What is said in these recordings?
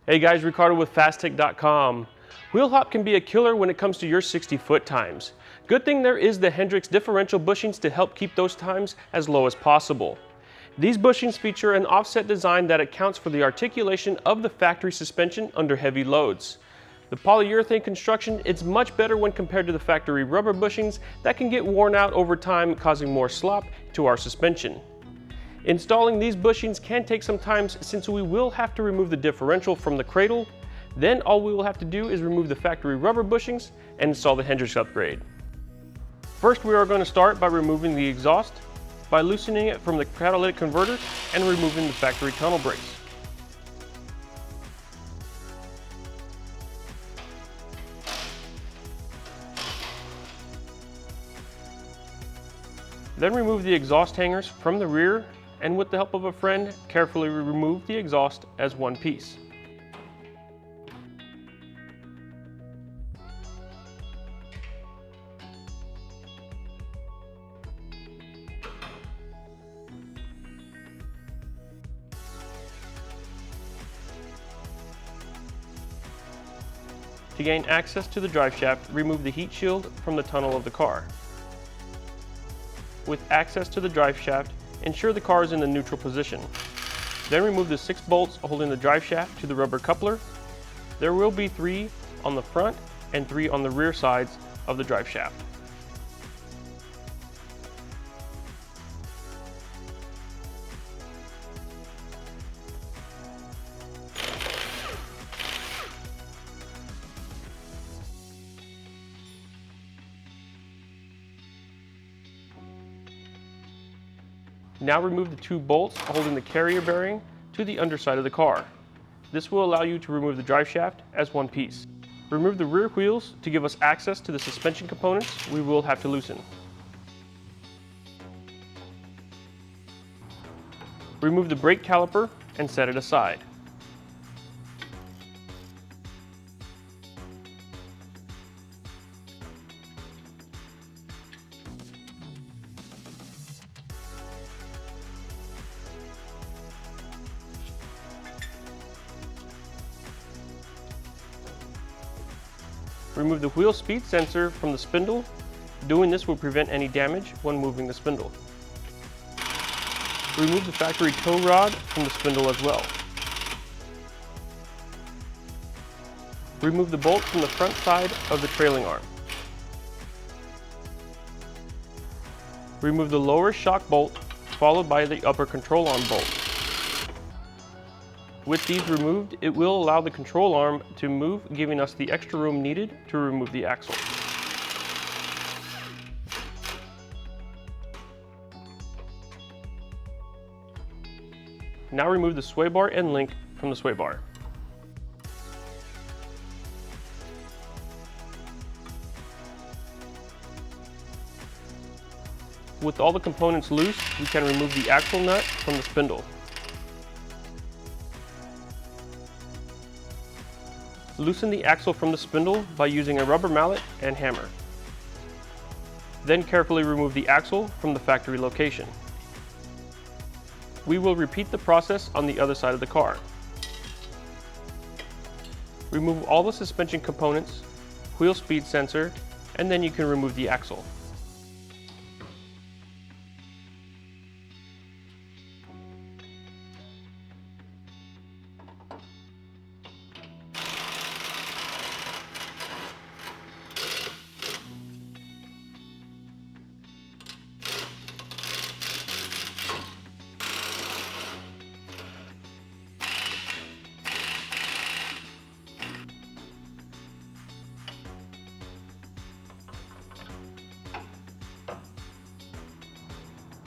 Hey guys, Ricardo with Phastek.com. Wheel hop can be a killer when it comes to your 60-foot times. Good thing there is the Hendrix Differential Bushings to help keep those times as low as possible. These bushings feature an offset design that accounts for the articulation of the factory suspension under heavy loads. The polyurethane construction is much better when compared to the factory rubber bushings that can get worn out over time, causing more slop to our suspension. Installing these bushings can take some time since we will have to remove the differential from the cradle. Then all we will have to do is remove the factory rubber bushings and install the Hendrix upgrade. First, we are going to start by removing the exhaust by loosening it from the catalytic converter and removing the factory tunnel brace. Then remove the exhaust hangers from the rear, and with the help of a friend, carefully remove the exhaust as one piece. To gain access to the driveshaft, remove the heat shield from the tunnel of the car. With access to the driveshaft, ensure the car is in the neutral position. Then remove the 6 bolts holding the driveshaft to the rubber coupler. There will be 3 on the front and 3 on the rear sides of the driveshaft. Now remove the 2 bolts holding the carrier bearing to the underside of the car. This will allow you to remove the driveshaft as one piece. Remove the rear wheels to give us access to the suspension components we will have to loosen. Remove the brake caliper and set it aside. Remove the wheel speed sensor from the spindle. Doing this will prevent any damage when moving the spindle. Remove the factory tow rod from the spindle as well. Remove the bolt from the front side of the trailing arm. Remove the lower shock bolt followed by the upper control arm bolt. With these removed, it will allow the control arm to move, giving us the extra room needed to remove the axle. Now remove the sway bar and link from the sway bar. With all the components loose, we can remove the axle nut from the spindle. Loosen the axle from the spindle by using a rubber mallet and hammer. Then carefully remove the axle from the factory location. We will repeat the process on the other side of the car. Remove all the suspension components, wheel speed sensor, and then you can remove the axle.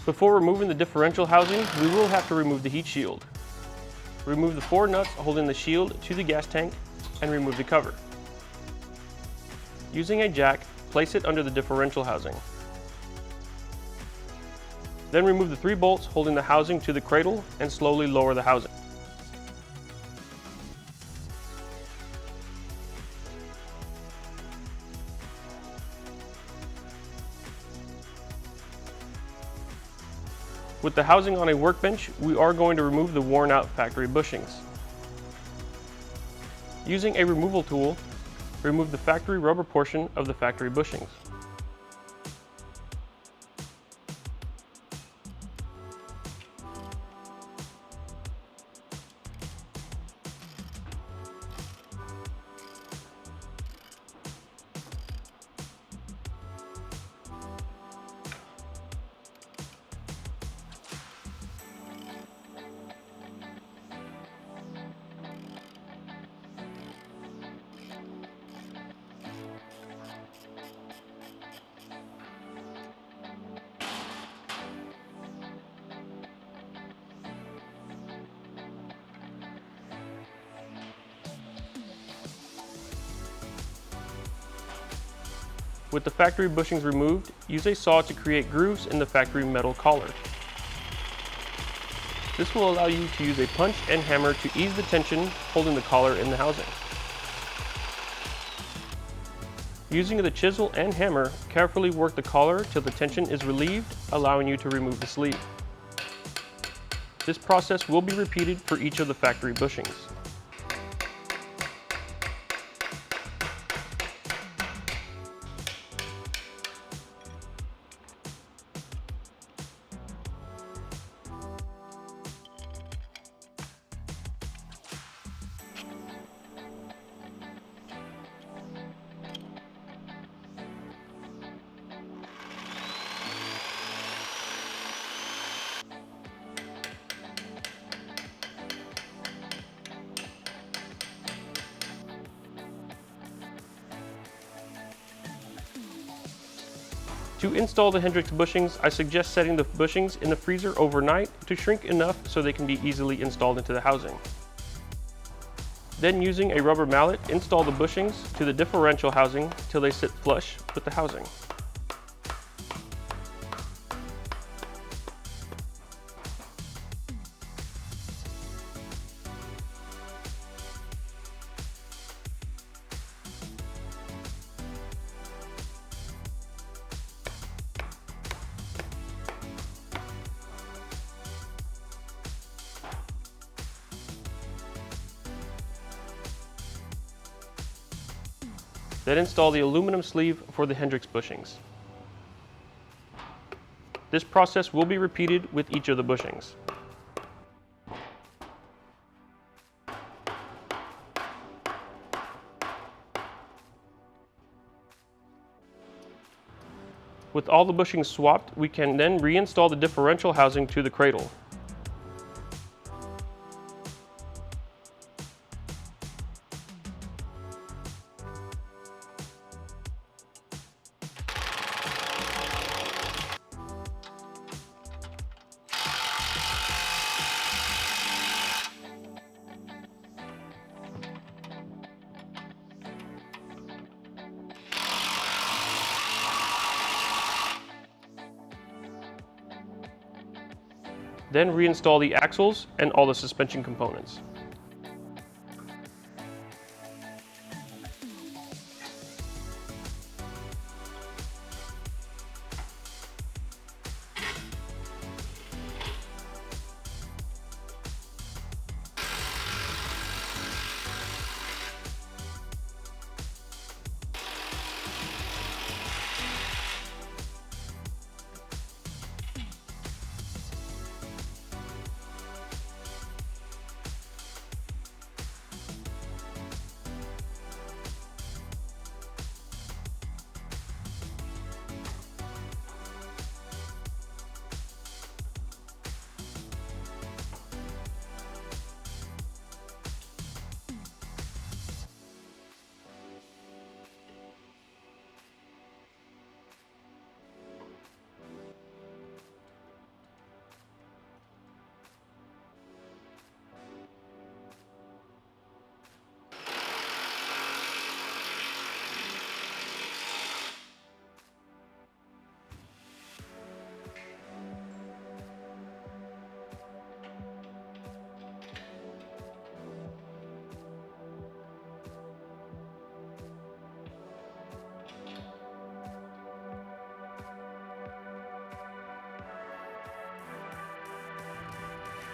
Before removing the differential housing, we will have to remove the heat shield. Remove the 4 nuts holding the shield to the gas tank and remove the cover. Using a jack, place it under the differential housing. Then remove the 3 bolts holding the housing to the cradle and slowly lower the housing. With the housing on a workbench, we are going to remove the worn out factory bushings. Using a removal tool, remove the factory rubber portion of the factory bushings. With the factory bushings removed, use a saw to create grooves in the factory metal collar. This will allow you to use a punch and hammer to ease the tension holding the collar in the housing. Using the chisel and hammer, carefully work the collar till the tension is relieved, allowing you to remove the sleeve. This process will be repeated for each of the factory bushings. To install the Hendrix bushings, I suggest setting the bushings in the freezer overnight to shrink enough so they can be easily installed into the housing. Then using a rubber mallet, install the bushings to the differential housing till they sit flush with the housing. Then install the aluminum sleeve for the Hendrix bushings. This process will be repeated with each of the bushings. With all the bushings swapped, we can then reinstall the differential housing to the cradle. Then reinstall the axles and all the suspension components.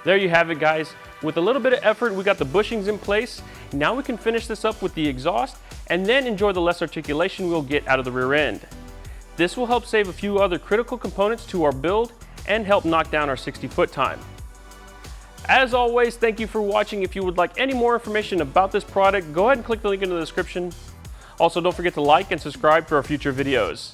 There you have it, guys. With a little bit of effort, we got the bushings in place. Now we can finish this up with the exhaust and then enjoy the less articulation we'll get out of the rear end. This will help save a few other critical components to our build and help knock down our 60-foot time. As always, thank you for watching. If you would like any more information about this product, go ahead and click the link in the description. Also, don't forget to like and subscribe for our future videos.